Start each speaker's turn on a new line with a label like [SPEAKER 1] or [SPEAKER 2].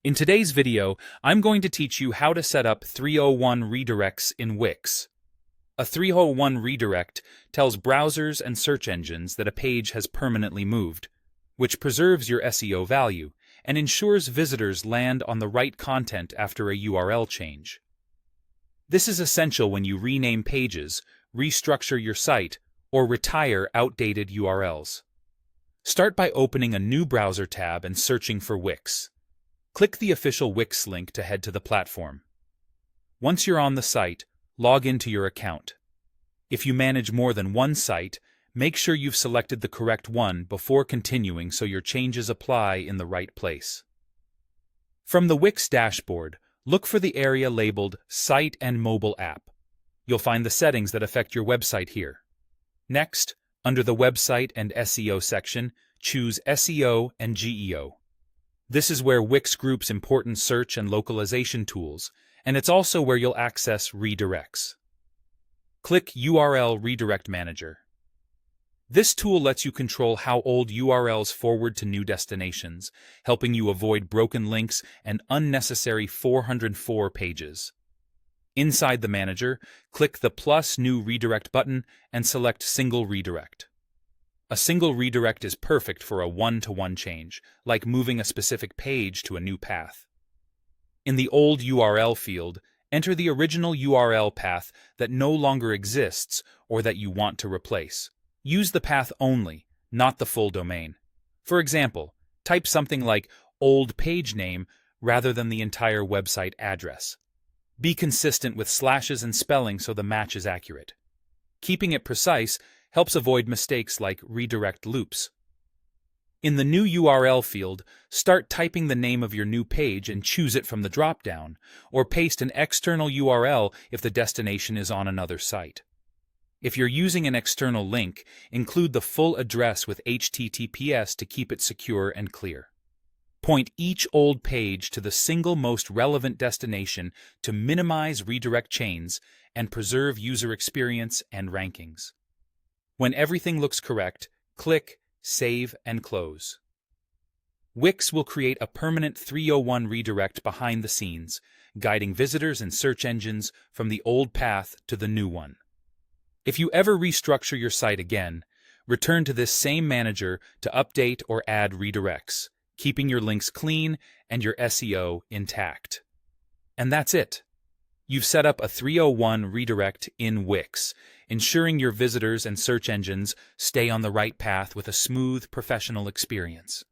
[SPEAKER 1] In today's video, I'm going to teach you how to set up 301 redirects in Wix. A 301 redirect tells browsers and search engines that a page has permanently moved, which preserves your SEO value and ensures visitors land on the right content after a URL change. This is essential when you rename pages, restructure your site, or retire outdated URLs. Start by opening a new browser tab and searching for Wix. Click the official Wix link to head to the platform. Once you're on the site, log into your account. If you manage more than one site, make sure you've selected the correct one before continuing so your changes apply in the right place. From the Wix dashboard, look for the area labeled Site and Mobile App. You'll find the settings that affect your website here. Next, under the Website and SEO section, choose SEO and GEO. This is where Wix groups important search and localization tools, and it's also where you'll access redirects. Click URL Redirect Manager. This tool lets you control how old URLs forward to new destinations, helping you avoid broken links and unnecessary 404 pages. Inside the manager, click the plus New Redirect button and select Single Redirect. A single redirect is perfect for a one-to-one change, like moving a specific page to a new path. In the old URL field, enter the original URL path that no longer exists or that you want to replace. Use the path only, not the full domain. For example, type something like old page name rather than the entire website address. Be consistent with slashes and spelling so the match is accurate. Keeping it precise helps avoid mistakes like redirect loops. In the new URL field, start typing the name of your new page and choose it from the drop-down, or paste an external URL if the destination is on another site. If you're using an external link, include the full address with HTTPS to keep it secure and clear. Point each old page to the single most relevant destination to minimize redirect chains and preserve user experience and rankings. When everything looks correct, click Save and Close. Wix will create a permanent 301 redirect behind the scenes, guiding visitors and search engines from the old path to the new one. If you ever restructure your site again, return to this same manager to update or add redirects, keeping your links clean and your SEO intact. And that's it. You've set up a 301 redirect in Wix, ensuring your visitors and search engines stay on the right path with a smooth, professional experience.